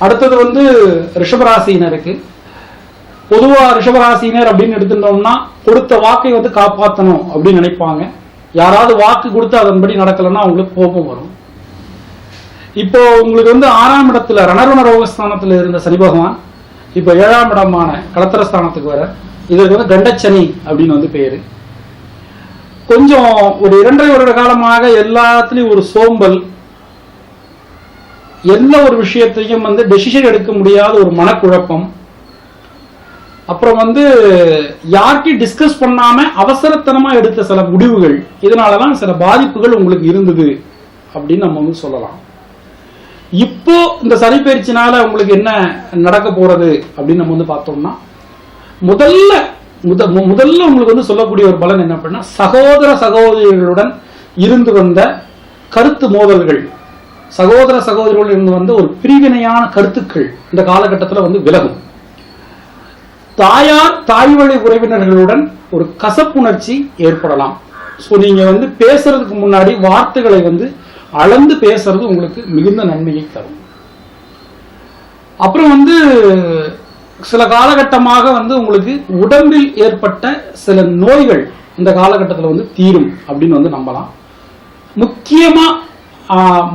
அடுத்தது வந்து ரிஷபராசினருக்கு. பொதுவா ரிஷபராசினர் அப்படின்னு எடுத்துட்டோம்னா கொடுத்த வாக்கை வந்து காப்பாற்றணும் அப்படின்னு நினைப்பாங்க. யாராவது வாக்கு கொடுத்து அதன்படி நடக்கலன்னா அவங்களுக்கு கோபம் வரும். இப்போ உங்களுக்கு வந்து 6ஆம் இடத்துல ரணருண ரோகஸ்தானத்துல இருந்த சனி பகவான் இப்போ 7ஆம் இடமான களத்திரஸ்தானத்துக்கு வர. இதற்கு வந்து கண்டச்சனி அப்படின்னு வந்து பேரு. கொஞ்சம் ஒரு 2.5 வருட காலமாக எல்லாத்துலயும் ஒரு சோம்பல், எந்த ஒரு விஷயத்தையும் வந்து டெசிஷன் எடுக்க முடியாத ஒரு மனக்குழப்பம், அப்புறம் வந்து யார்கிட்டையும் டிஸ்கஸ் பண்ணாம அவசரத்தனமா எடுத்த சில முடிவுகள், இதனாலதான் சில பாதிப்புகள் உங்களுக்கு இருந்தது அப்படின்னு நம்ம வந்து சொல்லலாம். இப்போ இந்த சனி பயிற்சினால உங்களுக்கு என்ன நடக்க போறது அப்படின்னு நம்ம வந்து பார்த்தோம்னா, முதல்ல உங்களுக்கு வந்து சொல்லக்கூடிய ஒரு பலன் என்ன அப்படின்னா, சகோதர சகோதரிகளுடன் இருந்து வந்த கருத்து மோதல்கள், சகோதர சகோதரிகளுடன் இருந்து வந்த ஒரு பிரிவினையான கருத்துக்கள் இந்த காலகட்டத்தில் வந்து விலகும். தாயார் தாய் வழி உறவினர்களுடன் ஒரு கசப்புணர்ச்சி ஏற்படலாம். ஸோ நீங்க வந்து பேசுறதுக்கு முன்னாடி வார்த்தைகளை வந்து அளந்து பேசுறது உங்களுக்கு மிகுந்த நன்மையை தரும். அப்புறம் வந்து சில காலகட்டமாக வந்து உங்களுக்கு உடம்பில் ஏற்பட்ட சில நோய்கள் இந்த காலகட்டத்தில் வந்து தீரும் அப்படின்னு வந்து நம்பலாம். முக்கியமா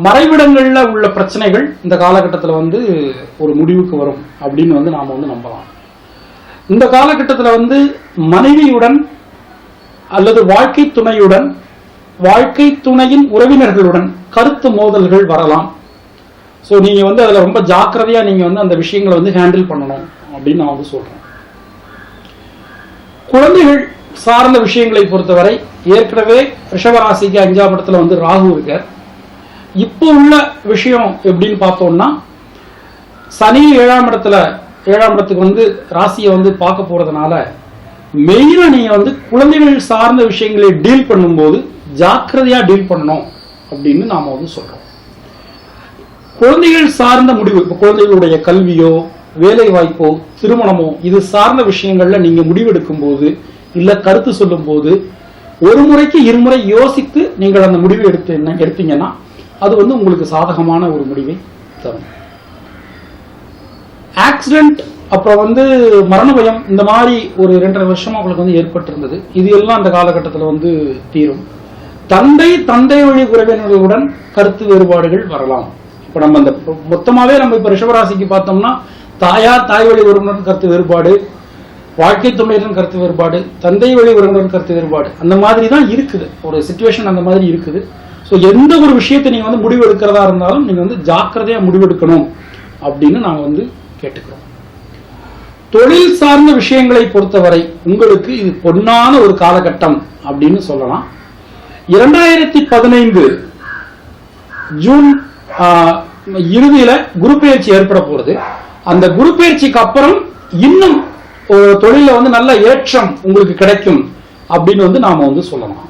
மறைவிடங்கள்ல உள்ள பிரச்சனைகள் இந்த காலகட்டத்தில் வந்து ஒரு முடிவுக்கு வரும் அப்படின்னு வந்து நாம வந்து நம்பலாம். இந்த காலகட்டத்தில் வந்து மனைவியுடன் அல்லது வாழ்க்கை துணையுடன், வாழ்க்கை துணையின் உறவினர்களுடன் கருத்து மோதல்கள் வரலாம். ஸோ நீங்க வந்து அதில் ரொம்ப ஜாக்கிரதையா நீங்க வந்து அந்த விஷயங்களை வந்து ஹேண்டில் பண்ணணும் அப்படின்னு நான் வந்து சொல்றேன். குழந்தைகள் சார்ந்த விஷயங்களை பொறுத்தவரை ஏற்கனவே ரிஷபராசிக்கு 5ஆம் இடத்துல வந்து ராகு இருக்கார். இப்போ உள்ள விஷயம் எப்படின்னு பார்த்தோம்னா, சனி 7ஆம் இடத்துக்கு வந்து ராசியை வந்து பார்க்க போறதுனால மெயினா நீங்க வந்து குழந்தைகள் சார்ந்த விஷயங்களை டீல் பண்ணும்போது ஜாக்கிரதையா டீல் பண்ணணும் அப்படின்னு நாம வந்து சொல்றோம். குழந்தைகள் சார்ந்த முடிவு, இப்போ குழந்தைகளுடைய கல்வியோ வேலை வாய்ப்போ திருமணமோ இது சார்ந்த விஷயங்கள்ல நீங்க முடிவெடுக்கும் போது இல்ல கருத்து சொல்லும் போது ஒரு முறைக்கு இருமுறை யோசித்து நீங்கள் அந்த முடிவை எடுத்தீங்கன்னா அது வந்து உங்களுக்கு சாதகமான ஒரு முடிவை தரும். ஆக்சிடென்ட், அப்புறம் வந்து மரண பயம், இந்த மாதிரி ஒரு 2.5 வருஷமா உங்களுக்கு வந்து ஏற்பட்டிருந்தது. இது எல்லாம் அந்த காலகட்டத்தில் வந்து தீரும். தந்தை வழி உறவினர்களுடன் கருத்து வேறுபாடுகள் வரலாம். இப்ப நம்ம இந்த மொத்தமாவே நம்ம இப்ப ரிஷபராசிக்கு பார்த்தோம்னா, தாயார் தாய் வழி உறவினருடன் கருத்து வேறுபாடு, வாழ்க்கை துணையுடன் கருத்து வேறுபாடு, தந்தை வழி உறவினருடன் கருத்து வேறுபாடு, அந்த மாதிரி தான் இருக்குது ஒரு சிச்சுவேஷன், அந்த மாதிரி இருக்குது. ஸோ எந்த ஒரு விஷயத்தை நீங்க வந்து முடிவு எடுக்கிறதா இருந்தாலும் நீங்க வந்து ஜாக்கிரதையா முடிவெடுக்கணும் அப்படின்னு நாங்க வந்து கேட்டுக்கிறோம். தொழில் சார்ந்த விஷயங்களை பொறுத்தவரை உங்களுக்கு இது பொன்னான ஒரு காலகட்டம் அப்படின்னு சொல்லலாம். 2015 ஜூன் இறுதியில குரு பயிற்சி ஏற்பட போறது. அந்த குரு பயிற்சிக்கு அப்புறம் இன்னும் தொழில வந்து நல்ல ஏற்றம் உங்களுக்கு கிடைக்கும் அப்படின்னு வந்து நாம வந்து சொல்லலாம்.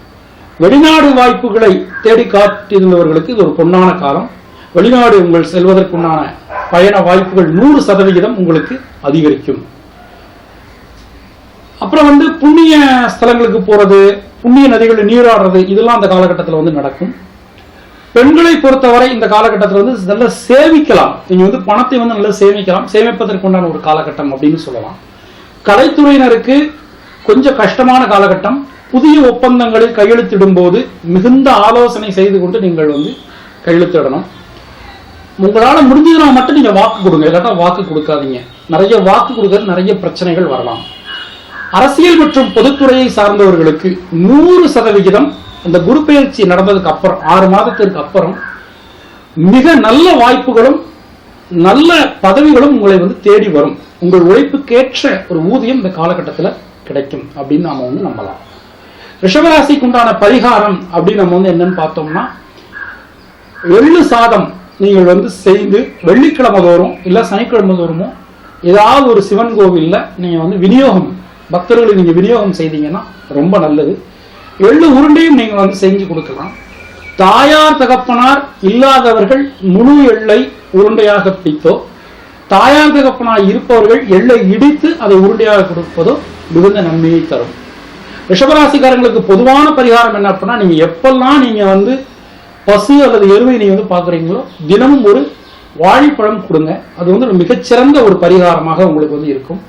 வெளிநாடு வாய்ப்புகளை தேடி காட்டியிருந்தவர்களுக்கு இது ஒரு பொன்னான காலம். வெளிநாடு உங்கள் செல்வதற்குண்டான பயண வாய்ப்புகள் 100% உங்களுக்கு அதிகரிக்கும். அப்புறம் வந்து புண்ணிய ஸ்தலங்களுக்கு போறது, புண்ணிய நதிகளில் நீராடுறது, இதெல்லாம் அந்த காலகட்டத்தில் வந்து நடக்கும். பெண்களை பொறுத்தவரை இந்த காலகட்டத்தில் வந்து நல்லா சேமிக்கலாம். நீங்க வந்து பணத்தை வந்து நல்லா சேமிக்கலாம், சேமிப்பதற்குண்டான ஒரு காலகட்டம் அப்படின்னு சொல்லலாம். கலைத்துறையினருக்கு கொஞ்சம் கஷ்டமான காலகட்டம். புதிய ஒப்பந்தங்களில் கையெழுத்திடும் போது மிகுந்த ஆலோசனை செய்து கொண்டு நீங்கள் வந்து கையெழுத்திடணும். உங்களால் முடிஞ்சதுனா மட்டும் நீங்க வாக்கு கொடுங்க, இல்லாட்டா வாக்கு கொடுக்காதீங்க. நிறைய வாக்கு கொடுக்கறது நிறைய பிரச்சனைகள் வரலாம். அரசியல் மற்றும் பொதுத்துறையை சார்ந்தவர்களுக்கு 100% அந்த குரு பயிற்சி நடந்ததுக்கு அப்புறம் 6 மாதத்திற்கு அப்புறம் மிக நல்ல வாய்ப்புகளும் நல்ல பதவிகளும் உங்களை வந்து தேடி வரும். உங்கள் உழைப்புக்கேற்ற ஒரு ஊதியம் இந்த காலகட்டத்தில் கிடைக்கும் அப்படின்னு நாம வந்து நம்பலாம். ரிஷபராசிக்கு உண்டான பரிகாரம் அப்படின்னு நம்ம வந்து என்னன்னு பார்த்தோம்னா, எள்ளு சாதம் நீங்கள் வந்து செய்து வெள்ளிக்கிழமை தோறும் இல்ல சனிக்கிழமை தோறுமோ ஏதாவது ஒரு சிவன் கோவில்ல நீங்க வந்து விநியோகம், பக்தர்களுக்கு நீங்க விநியோகம் செய்தீங்கன்னா ரொம்ப நல்லது. எள்ளு உருண்டையும் நீங்க வந்து செஞ்சு கொடுக்கலாம். தாயார் தகப்பனார் இல்லாதவர்கள் முழு எள்ளை உருண்டையாக பிடித்தோ, தாயார் தகப்பனார் இருப்பவர்கள் எள்ளை இடித்து அதை உருண்டையாக கொடுப்பதோ மிகுந்த நன்மையை தரும். ரிஷபராசிக்காரங்களுக்கு பொதுவான பரிகாரம் என்ன அப்படின்னா, நீங்க எப்பெல்லாம் நீங்க வந்து பசு அல்லது எருவை நீங்க வந்து பாக்குறீங்களோ தினமும் ஒரு வாழைப்பழம் கொடுங்க. அது வந்து மிகச்சிறந்த ஒரு பரிகாரமாக உங்களுக்கு வந்து இருக்கும்.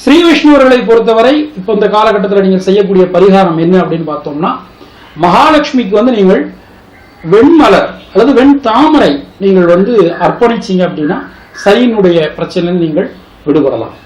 ஸ்ரீ வைஷ்ணவர்களை பொறுத்தவரை இப்போ இந்த காலகட்டத்தில் நீங்கள் செய்யக்கூடிய பரிகாரம் என்ன அப்படின்னு பார்த்தோம்னா, மகாலட்சுமிக்கு வந்து நீங்கள் வெண்மலர் அல்லது வெண் தாமரை நீங்கள் வந்து அர்ப்பணிச்சீங்க அப்படின்னா சனியினுடைய பிரச்சனை நீங்கள் விடுபடலாம்.